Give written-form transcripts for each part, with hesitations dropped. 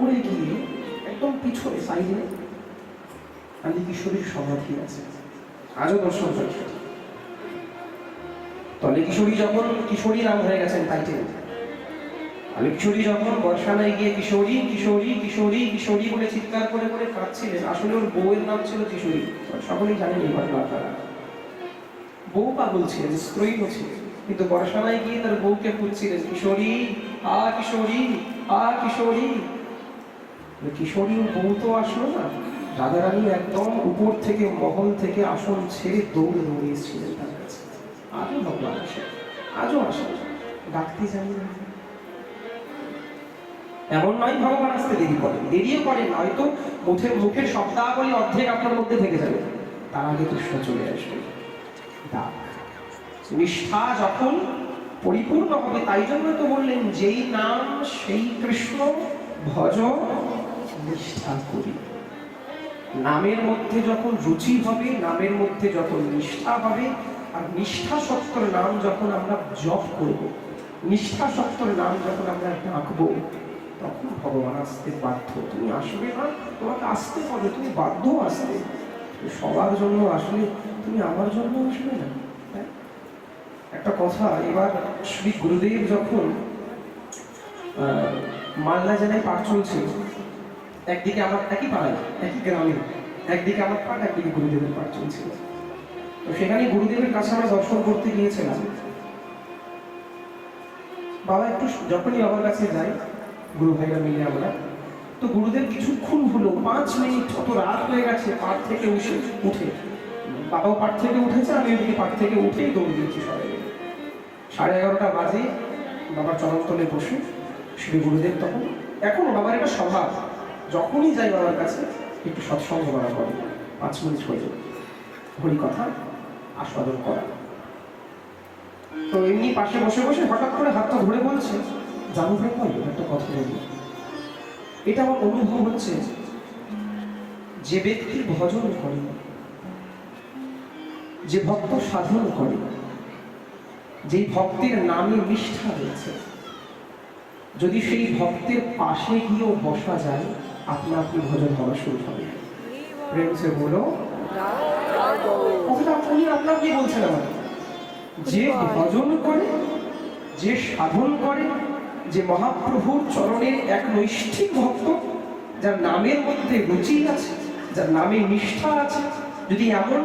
পড়ে গিয়ে একদম পিছনে সাইডে আলী কিশোরীর সমাধি আছে, আজও দর্শন করে। তলে কিশোরী যখন কিশোরী নাম হয়ে গেছেন টাইটেল, আলী কিশোরী যখন বর্ষানায় গিয়ে কিশোরী কিশোরী কিশোরী কিশোরী বলে চিৎকার করে করে কাঁদছিলেন, আসলে ওর বউয়ের নাম ছিল কিশোরী। সকলেই জানেন এই ঘটনা আপনারা। বউ পাগল ছিলেন, স্ত্রৈণ ছিলেন, কিন্তু বর্ষানায় গিয়ে তার বউকে খুঁজছিলেন, কিশোরী আ কিশোরী আ কিশোরী। কিশোরী বউ তো আসলো না। রাধারানী একদম উপর থেকে মহল থেকে আসন ছেড়ে দৌড়ে দৌড়ে এসেছিলেন তার কাছে। আজও ভগবান আসে, আজও আসে, ডাকতে জানি না। এমন নয় ভগবান আসতে দেরি করেন, দেরিও করেন, হয়তো মুখের শব্দাবলী অর্ধেক আপনার মধ্যে থেকে যাবে, তার আগে কৃষ্ণ চলে আসবে। ডাক নিষ্ঠা যখন পরিপূর্ণ হবে, তাই জন্য তো বললেন যেই নাম সেই কৃষ্ণ ভজ নিষ্ঠা করি। নামের মধ্যে যখন রুচি হবে, নামের মধ্যে যখন নিষ্ঠা হবে, আর নিষ্ঠা সত্তর নাম যখন আমরা জপ করব, নিষ্ঠা সত্তর নাম যখন আমরা ডাকবো, তখন ভগবান আসতে বাধ্য। তুমি আসবে না, তোমাকে আসতে হবে, তুমি বাধ্য আসবে। সবার জন্য আসলে তুমি আমার জন্য আসবে না। একটা কথা, এবার শ্রী গুরুদেব যখন মালদা জেলায় পাঠ চলছিল, একদিকে আমার একই পাড়ায় একই গ্রামে, একদিকে আমার পাঠ, একদিকে গুরুদেবের পাঠ চলছিল। তো সেখানে গুরুদেবের কাছে আমরা দর্শন করতে গিয়েছিলাম। বাবা একটু যখনই বাবার কাছে যাই, গুরু ভাইরা মিলে আমরা, তো গুরুদেব কিছুক্ষণ হলো 5 মিনিট, অত রাত হয়ে গেছে, পাঠ থেকে উঠে বাবাও পাঠ থেকে উঠেছে, আমি ওইদিকে পাঠ থেকে উঠেই দৌড় দিয়েছি সবাই। 11:30 বাজে বাবার চরণতলে বসে শ্রী গুরুদেব তখন, এখন বাবার একটা স্বভাব, যখনই যাই বাবার কাছে একটু সৎসঙ্গ বাবা করে, 5 মিনিট হয়ে যাবে হরি কথা আস্বাদন করা। তো এমনি পাশে বসে বসে হঠাৎ করে হাতটা ধরে বলছে, জানু ভাই বল একটা কথা বলি। এটা আমার অনুভব হচ্ছে, যে ব্যক্তি ভজন করে, যে ভক্ত সাধন করে, যেই ভক্তের নামে নিষ্ঠা রয়েছে, যদি সেই ভক্তের পাশে গিয়েও বসা যায়, আপনা আপনি ভজন হওয়া শুরু হবে। প্রেম সে বলো, কথাটা আপনি আপনা আপনি বলছেন আমার। যে ভজন করে, যে সাধন করে, যে মহাপ্রভুর চরণের এক নৈষ্ঠিক ভক্ত, যার নামের মধ্যে রুচি আছে, যার নামে নিষ্ঠা আছে, যদি এমন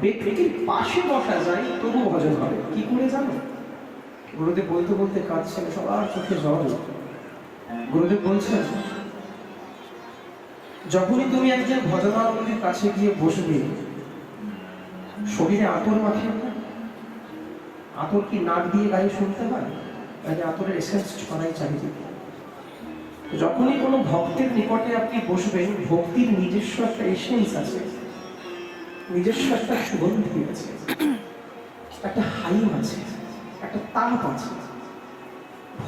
ব্যক্তির পাশে বসা যায়, তবু ভজন হবে। কি করে জানো? গুরুদেব বলতে বলতে কাঁদছেন, সবার চোখে জল। গুরুদেব বলছেন, যখনই তুমি একজন ভজনানন্দের কাছে গিয়ে বসবে, শরীরে আতর মাখে না? আতর কি নাক দিয়ে গায়ে শুনতে হয়? তাহলে আতরের এসেন্স ছড়াই চারিদিকে। যখনই কোনো ভক্তের নিকটে আপনি বসবেন, ভক্তির নিজস্ব একটা এসেন্স আছে, নিজস্ব একটা সুগন্ধি আছে, একটা হাইম আছে, একটা তাপ আছে।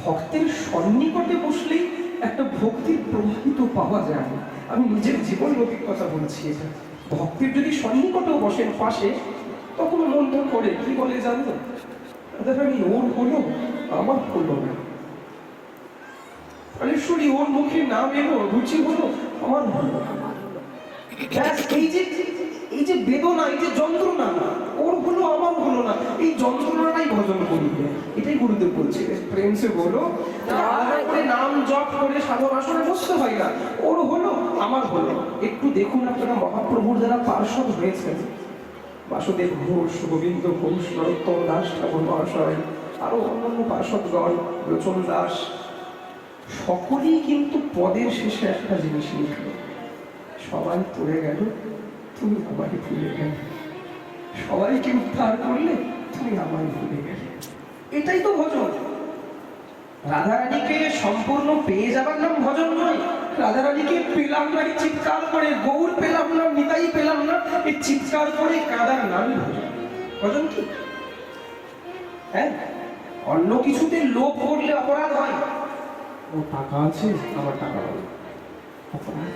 ভক্তের সন্নিকটে বসলেই একটা ভক্তির প্রবাহিত পাওয়া যায়। আমি নিজের জীবন অভিজ্ঞতা বলছি এটা। ভক্তের যদি সন্নিকটেও বসেন পাশে, তখন মন মন করে কি বলে জানতো, আমি ওর হলো, আমার হলো না। ঈশ্বরী ওর মুখে নাম এলো, রুচি হলো, আমার হলো না। এই যে বেদনা, এই যে যন্ত্রণা, ওর হলো আমার হলো না, এই যন্ত্রণাটাই ভজন করিবে। এটাই গুরুদেব বলছে, প্রেম সে বলো। আলাদা করে নাম জপ করে সাধন আসনে বসতে হয় না, ওর হলো আমার হলো। একটু দেখুন আপনারা মহাপ্রভুর যারা পার্ষদ হয়েছেন, বাসুদেব ঘোষ, গোবিন্দ ঘোষ, নরোত্তম দাস ঠাকুর মহাশয়, আরো অন্যান্য পার্ষদগণ, লোচন দাস, সকলেই কিন্তু পদের শেষে একটা জিনিস লিখল, সবাই পড়ে গেল, তুমি আমাকে ভুলে গেলে। সবাইকে উদ্ধার করলে, তুমি আমায় ভুলে গেলে। এটাই তো ভজন। রাধারানীকে সম্পূর্ণ পেয়ে যাবার নাম ভজন নয়। রাধারানীকে পেলাম না এই চিৎকার করে, গৌর পেলাম না, নিতাই পেলাম না এই চিৎকার করে কাদার নামই ভজন। ভজন কি? হ্যাঁ, অন্য কিছুতে লোভ করলে অপরাধ হয়। ওর টাকা আছে, আমার টাকা বলে অপরাধ।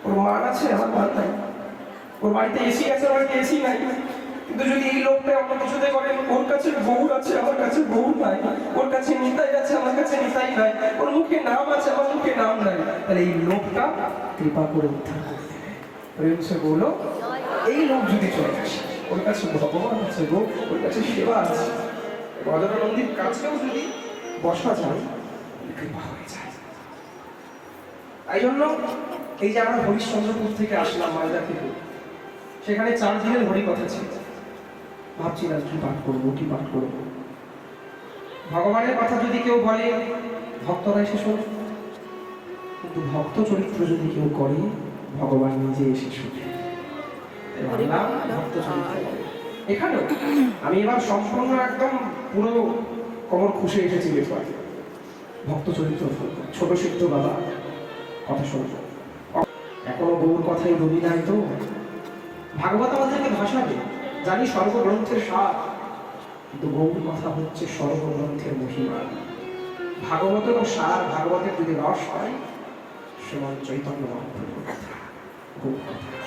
ওর মান আছে, আমার মান নাই। ওর বাড়িতে এসি আছে, আমার বাড়িতে এসি নাই। কিন্তু যদি এই লোকটা অন্য কিছুতে করে, ওর কাছে গৌর আছে, আমার কাছে গৌর নাই। ওর কাছে নিতাই আছে, আমার কাছে নিতাই নাই। ওর মুখে নাম আছে, আমার মুখে নাম নাই। তাহলে এই লোকটা কৃপা করে উদ্ধার করে দেবে। প্রেম সে বললো এই লোক যদি চলে আসে, ওর কাছে ভগবান আছে গো, ওর কাছে সেবা আছে, গজানন্দীর কাছেও যদি বসা যায় কৃপা হয়ে যায়। তাই জন্য এই যে আমরা হরিশ্চন্দ্রপুর থেকে আসলাম, মালদা থেকে, সেখানে 4 দিনের হরিকথা ছিল। ভাবছিলাম কি পাঠ করবো, কি পাঠ করবো। ভগবানের কথা যদি কেউ বলে ভক্তরা এসে শোনে, কিন্তু ভক্ত চরিত্র যদি কেউ করে ভগবান নিজে এসে শোনে। ভক্ত চরিত্র এখানেও আমি এবার সম্পূর্ণ একদম পুরো কমর খুশে এসেছি বেশবার। ভক্ত চরিত্র ছোট সিদ্ধ বাবা কথা শুনব, এখনো গৌর কথাই রবি নাই তো। ভাগবত আমাদেরকে ভাষাবে, জানি সর্বগ্রন্থের সার, কিন্তু গৌর কথা হচ্ছে সর্বগ্রন্থের মহিমা। ভাগবতের সার, ভাগবতের যদি রস হয় শ্রীমন চৈতন্য মহাপ্রভুর কথা, গৌর কথা।